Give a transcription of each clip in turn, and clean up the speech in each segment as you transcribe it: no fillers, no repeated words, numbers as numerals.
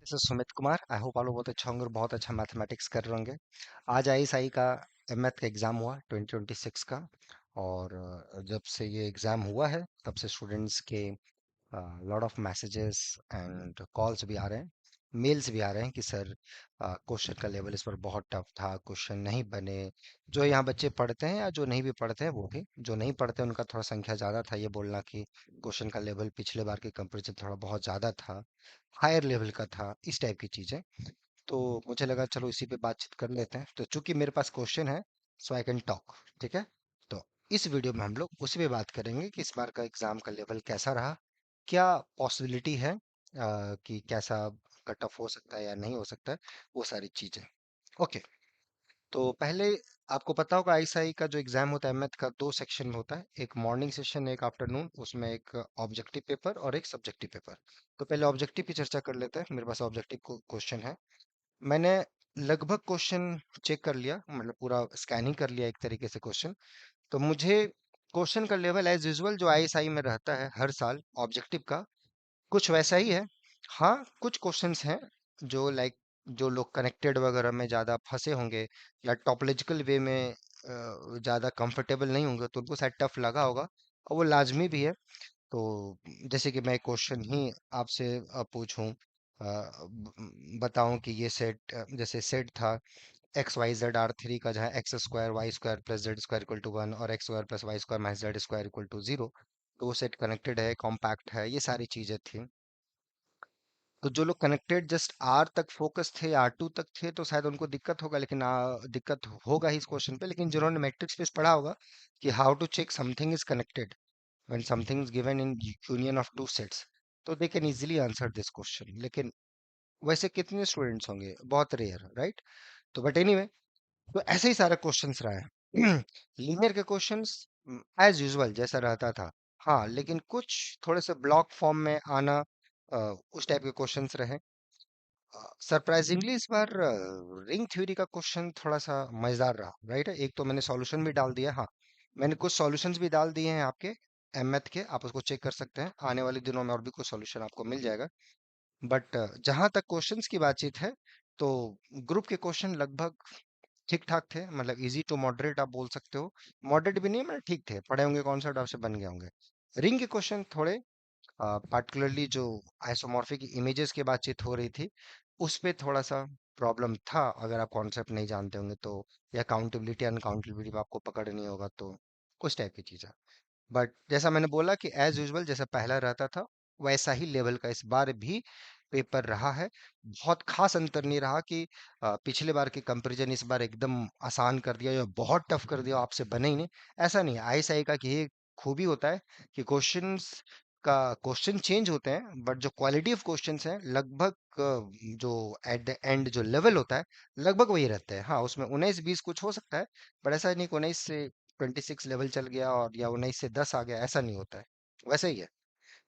This is Sumit Kumar. I hope आप लोग बहुत अच्छा होंगे और बहुत अच्छा मैथमेटिक्स कर रहे होंगे। आज आईएसआई का मैथ का एग्जाम हुआ 2026 का। और जब से ये एग्जाम हुआ है तब से स्टूडेंट्स के lot of messages and calls भी आ रहे हैं, मेल्स भी आ रहे हैं कि सर क्वेश्चन का लेवल इस पर बहुत टफ था, क्वेश्चन नहीं बने। जो यहाँ बच्चे पढ़ते हैं या जो नहीं भी पढ़ते हैं वो भी, जो नहीं पढ़ते हैं उनका थोड़ा संख्या ज़्यादा था ये बोलना कि क्वेश्चन का लेवल पिछले बार के कंपेरिजन थोड़ा बहुत ज़्यादा था, हायर लेवल का था, इस टाइप की चीज़ें। तो मुझे लगा चलो इसी पे बातचीत कर लेते हैं। तो चूंकि मेरे पास क्वेश्चन है सो आई कैन टॉक, ठीक है। तो इस वीडियो में हम लोग उसी पे बात करेंगे कि इस बार का एग्जाम का लेवल कैसा रहा, क्या पॉसिबिलिटी है कि कैसा कट ऑफ हो सकता है या नहीं हो सकता है, वो सारी चीजें। ओके। तो पहले आपको पता होगा आईएसआई का जो एग्जाम होता है मैथ का, दो सेक्शन में होता है, एक मॉर्निंग सेशन एक आफ्टरनून। उसमें एक ऑब्जेक्टिव पेपर और एक सब्जेक्टिव पेपर। तो पहले ऑब्जेक्टिव की चर्चा कर लेते हैं। मेरे पास ऑब्जेक्टिव क्वेश्चन है। मैंने लगभग क्वेश्चन चेक कर लिया, मतलब पूरा स्कैनिंग कर लिया एक तरीके से क्वेश्चन। तो मुझे क्वेश्चन का लेवल एज यूजुअल जो आईएसआई में रहता है हर साल ऑब्जेक्टिव का, कुछ वैसा ही है। हाँ, कुछ क्वेश्चंस हैं जो लाइक, जो लोग कनेक्टेड वगैरह में ज़्यादा फंसे होंगे या टॉपोलॉजिकल वे में ज़्यादा कंफर्टेबल नहीं होंगे तो उनको शायद टफ लगा होगा, और वो लाजमी भी है। तो जैसे कि मैं एक क्वेश्चन ही आपसे पूछूं, बताऊं कि ये सेट, जैसे सेट था X Y Z R three का, जहाँ X square Y square plus Z square equal to one और X square plus Y square minus Z square equal to zero. तो वो सेट कनेक्टेड है, कॉम्पैक्ट है, ये सारी चीजें थी। तो जो लोग कनेक्टेड जस्ट आर तक फोकस थे, आर टू तक थे, तो शायद उनको दिक्कत होगा, लेकिन दिक्कत होगा ही इस क्वेश्चन पे। लेकिन जिन्होंने मैट्रिक्स बेस पढ़ा होगा कि how to check something is connected when something is given in union of two sets, तो they can easily answer this question. लेकिन वैसे कितने स्टूडेंट्स होंगे, बहुत रेयर, राइट। तो बट एनीवे, तो ऐसे ही सारे क्वेश्चंस रहे हैं। लीनियर के क्वेश्चंस एज यूजुअल जैसा रहता था। हाँ, लेकिन कुछ थोड़े से ब्लॉक फॉर्म में आना, उस टाइप के क्वेश्चंस रहे। सरप्राइजिंगली इस बार रिंग थ्योरी का क्वेश्चन थोड़ा सा मजेदार रहा, राइट। एक तो मैंने सॉल्यूशन भी डाल दिया, हाँ, मैंने कुछ सॉल्यूशंस भी डाल दिए हैं आपके एमएथ के, आप उसको चेक कर सकते हैं। आने वाले दिनों में और भी कुछ सॉल्यूशन आपको मिल जाएगा। बट जहां तक क्वेश्चंस की बातचीत है, तो ग्रुप के क्वेश्चन लगभग ठीक ठाक थे, मतलब इजी टू मॉडरेट आप बोल सकते हो। मॉडरेट भी नहीं, मतलब ठीक थे, पढ़े होंगे कॉन्सेप्ट आपसे बन गए होंगे। रिंग के क्वेश्चन थोड़े, पार्टिकुलरली जो आइसोमॉर्फिक इमेजेस की बातचीत हो रही थी, उस पे थोड़ा सा प्रॉब्लम था। अगर आप कॉन्सेप्ट नहीं जानते होंगे तो, या काउंटेबिलिटी अनकाउंटेबिलिटी आपको पकड़ नहीं होगा तो, उस टाइप की चीज़ है। बट जैसा मैंने बोला कि एज यूजुअल जैसा पहला रहता था, वैसा ही लेवल का इस बार भी पेपर रहा है। बहुत खास अंतर नहीं रहा कि पिछले बार के कंपैरिजन इस बार एकदम आसान कर दिया या बहुत टफ कर दिया, आपसे बने ही नहीं। ऐसा नहीं है। आईएसआई का कि ये खूबी होता है कि क्वेश्चंस का क्वेश्चन चेंज होते हैं, बट जो क्वालिटी ऑफ क्वेश्चंस हैं लगभग जो एट द एंड जो लेवल होता है लगभग वही रहता है। हाँ, उसमें 19-20 कुछ हो सकता है, बट ऐसा नहीं कि 19 से 26 लेवल चल गया और या 19 से 10 आ गया, ऐसा नहीं होता है। वैसे ही है।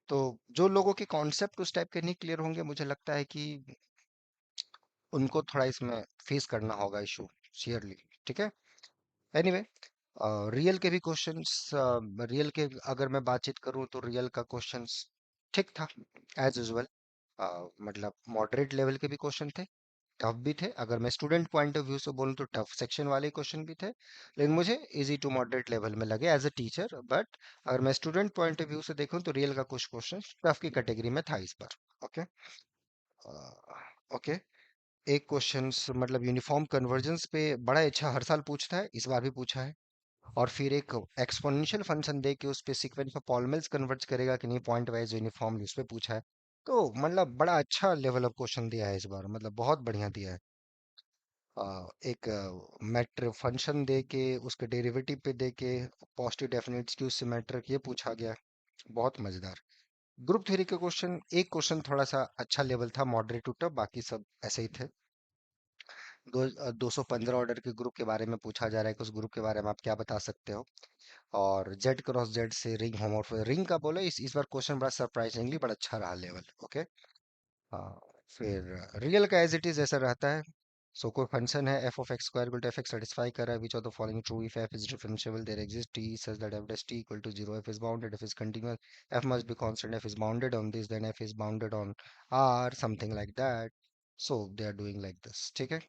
तो जो लोगों के कॉन्सेप्ट उस टाइप के नहीं क्लियर होंगे, मुझे लगता है कि उनको थोड़ा इसमें फेस करना होगा इशू, शियरली। ठीक है। एनीवे, रियल के भी क्वेश्चंस, रियल के अगर मैं बातचीत करूं तो रियल का क्वेश्चंस ठीक था, एज यूजुअल। मतलब मॉडरेट लेवल के भी क्वेश्चन थे, टफ भी थे। अगर मैं स्टूडेंट पॉइंट ऑफ व्यू से बोलूं तो टफ सेक्शन वाले क्वेश्चन भी थे, लेकिन मुझे इजी टू मॉडरेट लेवल में लगे एज अ टीचर। बट अगर मैं स्टूडेंट पॉइंट ऑफ व्यू से देखूं तो रियल का कुछ क्वेश्चन टफ की कैटेगरी में था इस बार। ओके। ओके। एक क्वेश्चन मतलब यूनिफॉर्म कन्वर्जेंस पे बड़ा अच्छा हर साल पूछता है, इस बार भी पूछा है। और फिर एक एक्सपोनेंशियल फंक्शन दे के उस पे सीक्वेंस में पॉलिनॉमियल्स कन्वर्ट करेगा कि नहीं पॉइंट वाइज यूनिफॉर्मली, उस पे पूछा है। तो मतलब बड़ा अच्छा लेवल ऑफ क्वेश्चन दिया है इस बार, मतलब बहुत बढ़िया दिया है। एक मैट्रिक फंक्शन दे के उसके डेरिवेटिव पे दे के पॉजिटिव डेफिनेट स्क्यू सिमेट्रिक ये पूछा गया। बहुत मजेदार। ग्रुप थ्योरी के क्वेश्चन, एक क्वेश्चन थोड़ा सा अच्छा लेवल था, मॉडरेट टू टफ, बाकी सब ऐसे ही थे। 215 ऑर्डर के ग्रुप के बारे में पूछा जा रहा है कि उस ग्रुप के बारे में आप क्या बता सकते हो। और जेड क्रॉस जेड से रिंग होमोमॉर्फिक रिंग का बोले, इस बार क्वेश्चन बड़ा सरप्राइजिंगली बड़ा अच्छा रहा लेवल। ओके। हाँ, फिर रियल का एज इट इज ऐसा रहता है। सो कोई फंक्शन है F of X square equal to F X satisfy कर रहा है which of the following true if F is differentiable there exist T such that F dash T equal to 0, F is bounded, F is continuous, F must be constant, F is bounded on this, then F is bounded on R, something like that. So they are doing like this, ठीक है।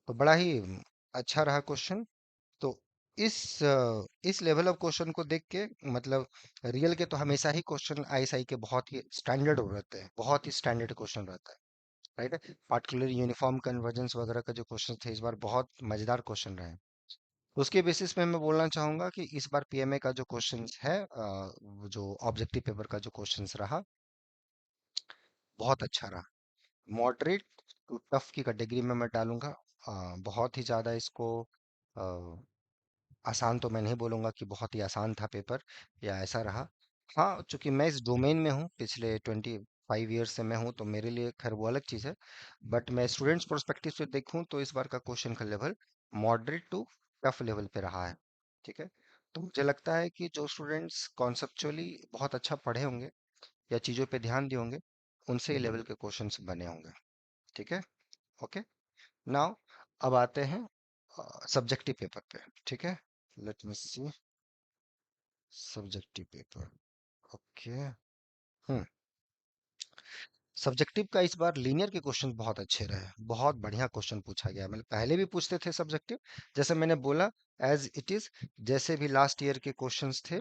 तो बड़ा ही अच्छा रहा question. तो इस इस level of question को देख के मतलब रियल के तो हमेशा ही क्वेश्चन आईएसआई के बहुत ही स्टैंडर्ड रहते हैं, बहुत ही स्टैंडर्ड क्वेश्चन रहता है, राइट है। पार्टिकुलर यूनिफॉर्म कन्वर्जेंस वगैरह का जो क्वेश्चन थे इस बार बहुत मजेदार क्वेश्चन रहे। उसके बेसिस पे मैं बोलना चाहूंगा कि इस बार पीएमए का जो क्वेश्चन है वो जो ऑब्जेक्टिव पेपर का जो क्वेश्चन रहा बहुत अच्छा रहा। मॉडरेट टू टफ की कैटेगरी में मैं डालूंगा। बहुत ही ज्यादा इसको आसान तो मैं नहीं बोलूंगा कि बहुत ही आसान था पेपर या ऐसा रहा। हाँ, चूंकि मैं इस डोमेन में हूँ, पिछले 25 ईयर्स से मैं हूँ, तो मेरे लिए खैर वो अलग चीज़ है। बट मैं स्टूडेंट्स पर्सपेक्टिव से देखूँ तो इस बार का क्वेश्चन का level moderate to tough level पे रहा है, ठीक है। तो मुझे लगता है कि जो स्टूडेंट्स कॉन्सेप्चुअली बहुत अच्छा पढ़े होंगे या चीज़ों पे ध्यान दिए होंगे उनसे ही लेवल के क्वेश्चंस बने होंगे, ठीक है। ओके, नाउ अब आते हैं सब्जेक्टिव पेपर पे, ठीक है। लेट मी सी सब्जेक्टिव पेपर। ओके। हम्म सब्जेक्टिव का इस बार लीनियर के क्वेश्चन बहुत अच्छे रहे, बहुत बढ़िया क्वेश्चन पूछा गया। मतलब पहले भी पूछते थे सब्जेक्टिव, जैसे मैंने बोला, एज इट इज, जैसे भी लास्ट ईयर के क्वेश्चंस थे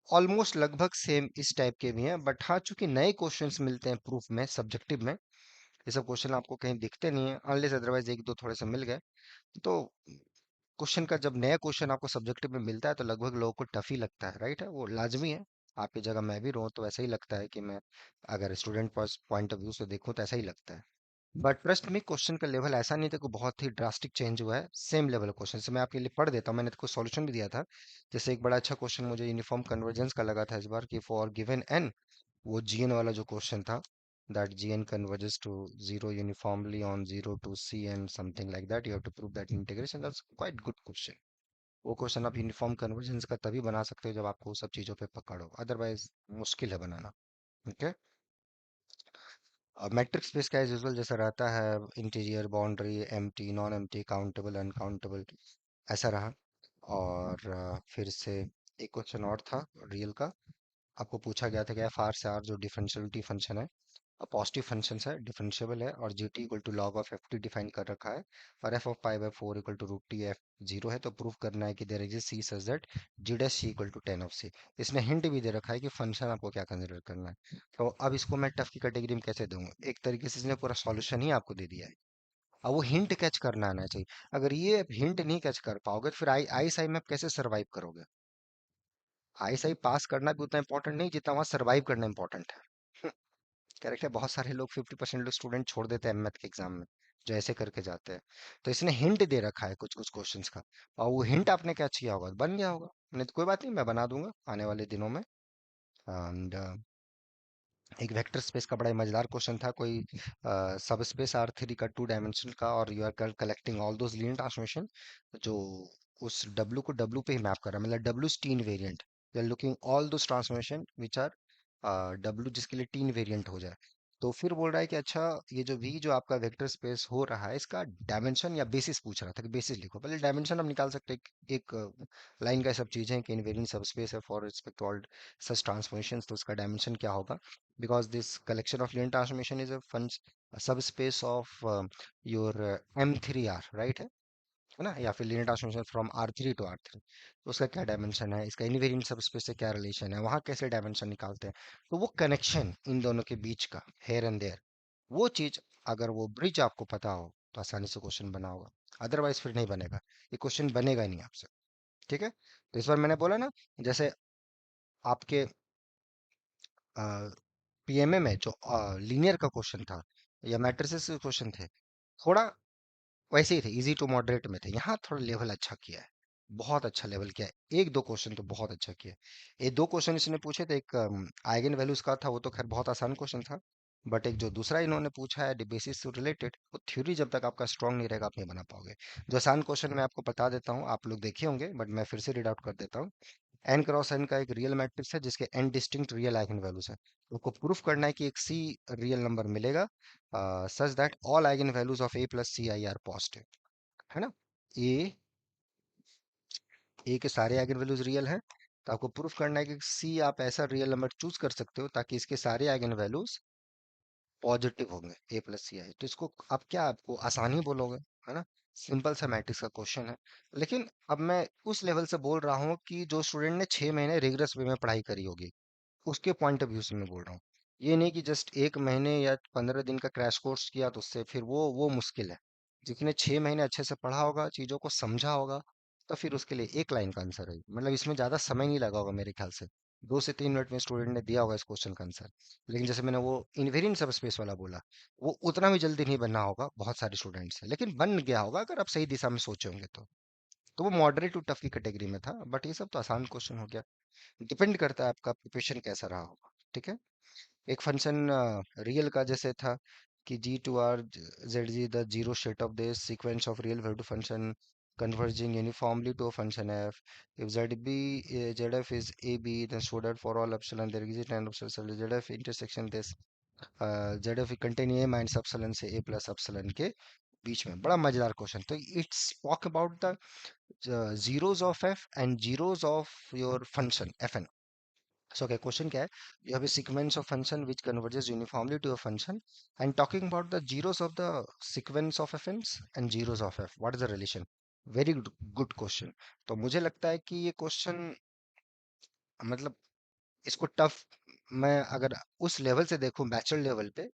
ऑलमोस्ट लगभग सेम इस टाइप के भी हैं। बट हाँ, चूंकि नए क्वेश्चंस मिलते हैं प्रूफ में, सब्जेक्टिव में ये सब क्वेश्चन आपको कहीं दिखते नहीं है, अनलेस अदरवाइज एक दो थोड़े से मिल गए। तो क्वेश्चन का जब नया क्वेश्चन आपको सब्जेक्टिव में मिलता है तो लगभग लोगों को टफ ही लगता है, राइट है, वो लाजमी है। आपकी जगह मैं भी रहूं तो ऐसा ही लगता है कि मैं अगर स्टूडेंट पॉइंट ऑफ व्यू से देखूं तो ऐसा ही लगता है। बट ट्रस्ट में क्वेश्चन का लेवल ऐसा नहीं था कि बहुत ही ड्रास्टिक चेंज हुआ है, सेम लेवल क्वेश्चन से मैं आपके लिए पढ़ देता हूँ, मैंने तो सॉल्यूशन भी दिया था। जैसे एक बड़ा अच्छा क्वेश्चन मुझे यूनिफॉर्म कन्वर्जेंस का लगा था इस बार, कि फॉर गिवन एन, वो जीएन वाला जो क्वेश्चन था, that gn converges to 0 uniformly on 0 to c and something like that, you have to prove that integration. That's quite good question। वो क्वेश्चन आप यूनिफॉर्म कन्वर्जेंस का तभी बना सकते हो जब आपको वो सब चीज़ों पे पकड़ हो, अदरवाइज मुश्किल है बनाना। ओके। मैट्रिक्स स्पेस का एज यूजुअल जैसा रहता है, integer, boundary, empty, non empty, countable, uncountable, ऐसा रहा। और फिर से एक क्वेश्चन और था रियल का। आपको पूछा गया था कि एफ आर से आर जो डिफरेंशियलिटी फंक्शन है, पॉजिटिव फंक्शन है, डिफरेंशिएबल है, और G T equal to log of F T define कर रखा है, और F of pi by four equal to root T F zero है। तो प्रूव करना है कि there exist C such that G dash C equal to tan of C. इसने हिंट भी दे रखा है कि फंक्शन आपको क्या कंसिडर करना है। तो अब इसको मैं टफ की कैटेगरी में कैसे दूंगा, एक तरीके से इसने पूरा सॉल्यूशन ही आपको दे दिया है। अब वो हिंट कैच करना आना चाहिए। अगर ये हिंट नहीं कैच कर पाओगे तो फिर आई आई साई में आप कैसे सर्वाइव करोगे। आई साई पास करना भी उतना इंपॉर्टेंट नहीं जितना वहां सर्वाइव करना इंपॉर्टेंट है। करेक्ट है, बहुत सारे लोग 50% लोग स्टूडेंट छोड़ देते हैं मैथ के एग्जाम में, जो ऐसे करके जाते हैं। तो इसने हिंट दे रखा है कुछ कुछ क्वेश्चंस का, और वो हिंट आपने क्या किया होगा, बन गया होगा। नहीं तो कोई बात नहीं, मैं बना दूंगा आने वाले दिनों में। एंड एक वेक्टर स्पेस का बड़ा ही मजेदार क्वेश्चन था, कोई सब स्पेस आर थ्री का 2 डायमेंशनल का, और you are collecting all those linear transformation जो उस W को W पे ही मैप कर रहा है, मतलब W invariant, you are looking all those transformation which are W, जिसके लिए टीन वेरिएंट हो जाए। तो फिर बोल रहा है कि अच्छा, ये जो V जो आपका वेक्टर स्पेस हो रहा है इसका डायमेंशन या बेसिस पूछ रहा था, कि बेसिस लिखो। पहले डायमेंशन हम निकाल सकते हैं, एक लाइन का सब चीजें हैं कि इनवेरिएंट सब स्पेस है for respect to all such transformations, तो उसका डायमेंशन क्या होगा। because this collection of linear transformation is a subspace of your M3R, right है ना, या फिर linear transformation from R3 to R3, तो उसका क्या डायमेंशन है, इसका इनवेरिएंट सबस्पेस से क्या रिलेशन है, वहां कैसे डायमेंशन निकालते हैं। तो वो कनेक्शन इन दोनों के बीच का, हेयर एंड देयर, वो चीज, अगर वो ब्रिज आपको पता हो तो आसानी से क्वेश्चन बना होगा, अदरवाइज फिर नहीं बनेगा, ये क्वेश्चन बनेगा ही नहीं आपसे, ठीक है। तो इस बार मैंने बोला ना, जैसे आपके पीएमए में जो लीनियर का क्वेश्चन था या मैट्रिसेस के क्वेश्चन थे, थोड़ा वैसे ही थे, इजी टू मॉडरेट में थे। यहाँ थोड़ा लेवल अच्छा किया है, बहुत अच्छा लेवल किया है, एक दो क्वेश्चन तो बहुत अच्छा किया है। ये दो क्वेश्चन इसने पूछे थे, एक आइगन वैल्यूज का था, वो तो खैर बहुत आसान क्वेश्चन था। बट एक जो दूसरा इन्होंने पूछा है बेसिस से रिलेटेड, वो थ्योरी जब तक आपका स्ट्रांग नहीं रहेगा आप नहीं बना पाओगे। जो आसान क्वेश्चन मैं आपको बता देता हूँ, आप लोग देखे होंगे बट मैं फिर से रीड आउट कर देता हूँ। एन क्रॉस एन का एक रियल मैट्रिक्स है जिसके N distinct real eigen values है। तो आपको प्रूफ करना है कि एक सी रियल नंबर मिलेगा such that all eigen values of A plus C I are positive, है ना। ए ए के सारे आइगन वैल्यूज रियल हैं, तो आपको प्रूफ करना है कि सी आप ऐसा रियल नंबर चूज कर सकते हो ताकि इसके सारे आइगन वैल्यूज पॉजिटिव होंगे, ए प्लस सी आई, तो इसको अब क्या आपको आसान ही बोलोगे, है ना? सिंपल सा मैट्रिक्स का क्वेश्चन है। लेकिन अब मैं उस लेवल से बोल रहा हूँ कि जो स्टूडेंट ने 6 महीने रिगरस वे में पढ़ाई करी होगी, उसके पॉइंट ऑफ व्यू से मैं बोल रहा हूँ। ये नहीं कि जस्ट 1 महीने या 15 दिन का क्रैश कोर्स किया तो उससे फिर वो मुश्किल है। जिसने 6 महीने अच्छे से पढ़ा होगा, चीजों को समझा होगा, तो फिर उसके लिए एक लाइन का आंसर है, मतलब इसमें ज्यादा समय नहीं लगा होगा मेरे ख्याल से। 2 से 3 मिनट में स्टूडेंट ने दिया होगा इस क्वेश्चन का आंसर। लेकिन जैसे मैंने वो इनवेरिएंट सब स्पेस वाला बोला, वो उतना भी जल्दी नहीं बनना होगा बहुत सारे स्टूडेंट से, लेकिन बन गया होगा अगर आप सही दिशा में सोचे होंगे तो वो मॉडरेट टू टफ की कैटेगरी में था, बट ये सब तो आसान क्वेश्चन हो गया। डिपेंड करता है आपका प्रिपरेशन कैसा रहा होगा, ठीक है। एक फंक्शन रियल का जैसे था कि g2 r zg the zero state of this sequence of real value function converging uniformly to a function f. If zb zf is ab, then so that for all epsilon there exists an epsilon zf intersection this zf contain a minus epsilon से a plus epsilon के बीच में। बड़ा मजेदार question. तो it's talk about the zeros of f and zeros of your function fn. So, okay, question क्या है? You have a sequence of function which converges uniformly to a function, and talking about the zeros of the sequence of fn's and zeros of f. What is the relation? Very good question. तो मुझे लगता है कि ये question, मतलब इसको tough, मैं अगर उस लेवल से देखूं बैचलर लेवल पे,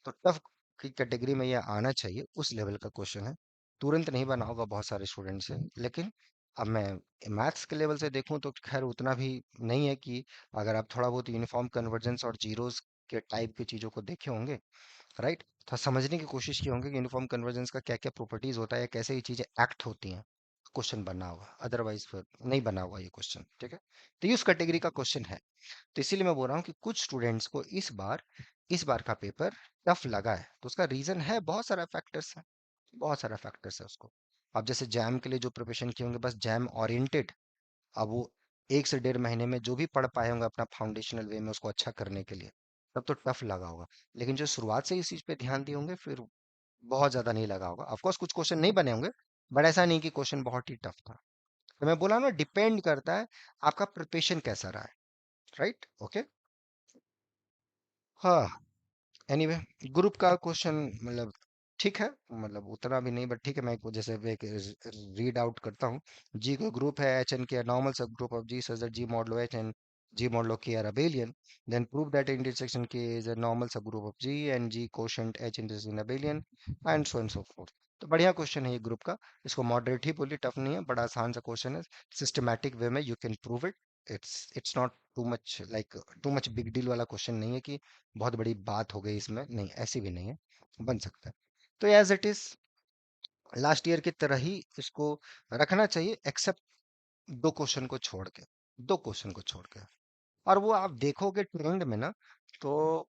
तो टफ की कैटेगरी में ये आना चाहिए। उस लेवल का क्वेश्चन है। तुरंत नहीं बना होगा बहुत सारे स्टूडेंट से, लेकिन अब मैं मैथ्स के लेवल से देखूं तो खैर उतना भी नहीं है कि अगर आप थोड़ा बहुत यूनिफॉर्म कन्वर्जेंस और जीरोस के टाइप की चीजों को देखे होंगे, राइट, तो समझने की कोशिश की होंगे कि यूनिफॉर्म कन्वर्जेंस का क्या क्या प्रॉपर्टीज होता है, कैसे ये चीजें एक्ट होती हैं, क्वेश्चन बना होगा। अदरवाइज फिर नहीं बना हुआ ये क्वेश्चन, ठीक है। तो ये उस कैटेगरी का क्वेश्चन है। तो इसीलिए मैं बोल रहा हूँ कि कुछ स्टूडेंट्स को इस बार का पेपर टफ लगा है, तो उसका रीजन है, बहुत सारा फैक्टर्स है, बहुत सारा फैक्टर्स है उसको। अब जैसे जैम के लिए जो प्रिपरेशन किए होंगे बस जैम ओरिएंटेड, अब वो 1 से 1.5 महीने में जो भी पढ़ पाए होंगे अपना फाउंडेशनल वे में उसको अच्छा करने के लिए, तब तो टफ लगा होगा। लेकिन जो शुरुआत से इस चीज पे ध्यान दिए होंगे, फिर बहुत ज्यादा नहीं लगा होगा। ऑफकोर्स कुछ क्वेश्चन नहीं बने होंगे, बट ऐसा नहीं कि क्वेश्चन बहुत ही टफ था। तो मैं बोला ना, डिपेंड करता है आपका प्रिपरेशन कैसा रहा है, राइट, ओके। हाँ, एनीवे, ग्रुप का क्वेश्चन मतलब ठीक है, मतलब उतना भी नहीं, बट ठीक है। मैं एक जैसे एक रीड आउट करता हूँ। जी को ग्रुप है H and K normal sub group of G such that G modulo H and G modulo K are abelian, then prove that intersection K is a normal sub group of G and G quotient H intersection abelian, and so forth. तो बढ़िया question है ये group का। इसको moderate ही बोलिए, tough नहीं है, बड़ा आसान सा क्वेश्चन है। सिस्टमैटिक वे में you can prove it. It's not too much like too much big deal वाला क्वेश्चन नहीं है कि बहुत बड़ी बात हो गई इसमें, नहीं, ऐसी भी नहीं है, बन सकता है। तो as it is last year की तरह ही इसको रखना चाहिए, एक्सेप्ट दो क्वेश्चन को छोड़ के, दो क्वेश्चन को छोड़ के। और वो आप देखोगे ट्रेंड में ना, तो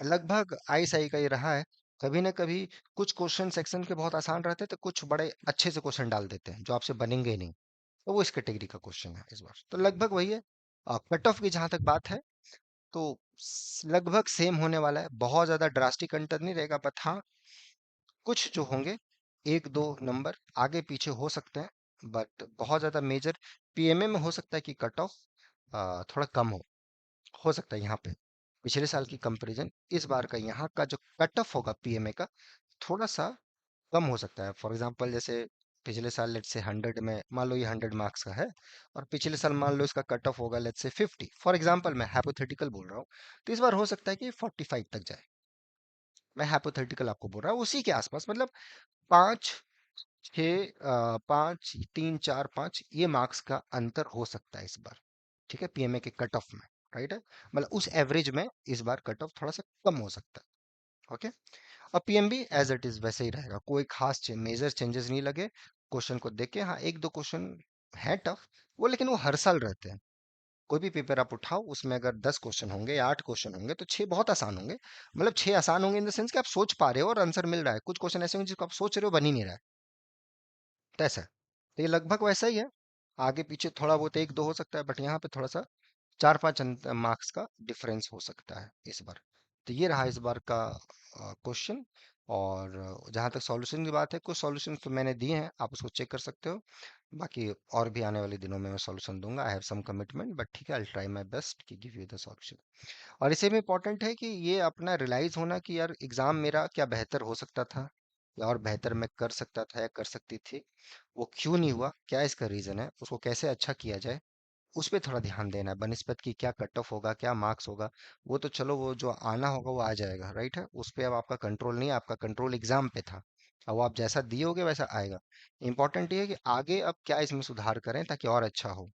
लगभग आई सही का ही रहा है। कभी ना कभी कुछ क्वेश्चन सेक्शन के बहुत आसान रहते हैं, तो कुछ बड़े अच्छे से क्वेश्चन डाल देते हैं जो आपसे बनेंगे ही नहीं। तो वो इस कैटेगरी का क्वेश्चन है इस बार, तो लगभग वही है। कट ऑफ की जहां तक बात है, तो लगभग सेम होने वाला है। बहुत ज्यादा ड्रास्टिक अंतर नहीं रहेगा, बट हाँ, कुछ जो होंगे, एक दो नंबर आगे पीछे हो सकते हैं, बट बहुत ज्यादा मेजर पीएमए में हो सकता है कि कट ऑफ थोड़ा कम हो सकता है यहाँ पे। पिछले साल की कंपैरिजन इस बार का यहाँ का जो कट ऑफ होगा पीएमए का, थोड़ा सा कम हो सकता है। फॉर एग्जांपल जैसे पिछले साल लेट्स से 100 में, मान लो ये 100 मार्क्स का है, और पिछले साल मान लो इसका कट ऑफ होगा लेट्स से 50, फॉर एग्जांपल मैं हाइपोथेटिकल बोल रहा हूँ, तो इस बार हो सकता है कि 45 तक जाए। मैं हाइपोथेटिकल आपको बोल रहा हूँ, उसी के आसपास, मतलब 5, 6, 5, 3, 4, 5 ये मार्क्स का अंतर हो सकता है इस बार, ठीक है, पीएमए के कट ऑफ में, राइट है। मतलब उस एवरेज में इस बार कट ऑफ थोड़ा सा कम हो सकता है, ओके। और पीएमबी एज इट इज वैसे ही रहेगा, कोई खास मेजर चेंजेस नहीं लगे क्वेश्चन को देख के। हाँ, एक दो क्वेश्चन है टफ, वो लेकिन वो हर साल रहते हैं। कोई भी पेपर आप उठाओ, उसमें अगर 10 क्वेश्चन होंगे या 8 क्वेश्चन होंगे, तो 6 बहुत आसान होंगे। मतलब 6 आसान होंगे इन द सेंस कि आप सोच पा रहे हो और आंसर मिल रहा है। कुछ क्वेश्चन ऐसे होंगे जिसको आप सोच रहे हो बन ही नहीं रहा है, तो ऐसा है। तो ये लगभग वैसा ही है। आगे पीछे थोड़ा बहुत एक दो हो सकता है, बट यहाँ पे थोड़ा सा 4-5 मार्क्स का डिफरेंस हो सकता है इस बार। तो ये रहा इस बार का क्वेश्चन। और जहाँ तक सॉल्यूशन की बात है, कुछ सॉल्यूशन तो मैंने दिए हैं, आप उसको चेक कर सकते हो। बाकी और भी आने वाले दिनों में मैं सॉल्यूशन दूंगा। I have some commitment, but ठीक है, आई ट्राई माय बेस्ट कि गिव यू द सॉल्यूशन। और इसे में इम्पोर्टेंट है कि ये अपना रियलाइज होना कि यार एग्जाम मेरा क्या बेहतर हो सकता था, या और बेहतर मैं कर सकता था या कर सकती थी, वो क्यों नहीं हुआ, क्या इसका रीजन है, उसको कैसे अच्छा किया जाए, उस पे थोड़ा ध्यान देना है। बनिस्पत की क्या कट ऑफ होगा, क्या मार्क्स होगा, वो तो चलो, वो जो आना होगा वो आ जाएगा, राइट है, उस पे अब आपका कंट्रोल नहीं है, आपका कंट्रोल एग्जाम पे था। अब वो आप जैसा दियोगे वैसा आएगा। इंपॉर्टेंट ये है कि आगे अब क्या इसमें सुधार करें ताकि और अच्छा हो।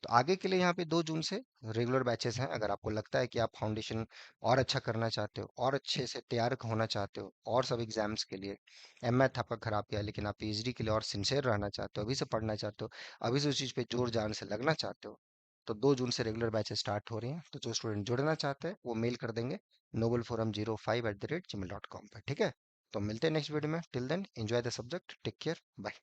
तो आगे के लिए यहाँ पे 2 जून से रेगुलर बैचेस हैं। अगर आपको लगता है कि आप फाउंडेशन और अच्छा करना चाहते हो, और अच्छे से तैयार होना चाहते हो और सब एग्जाम्स के लिए, एमएथ आपका खराब गया लेकिन आप पीएचडी के लिए और सिंसियर रहना चाहते हो, अभी से पढ़ना चाहते हो, अभी से उस चीज़ पे जोर जान से लगना चाहते हो, तो 2 जून से रेगुलर बैचेस स्टार्ट हो रही हैं। तो जो स्टूडेंट जुड़ना चाहते हैं वो मेल कर देंगे novelforum05@gmail.com पे, ठीक है। तो मिलते हैं नेक्स्ट वीडियो में। Till then enjoy the subject, take care, bye.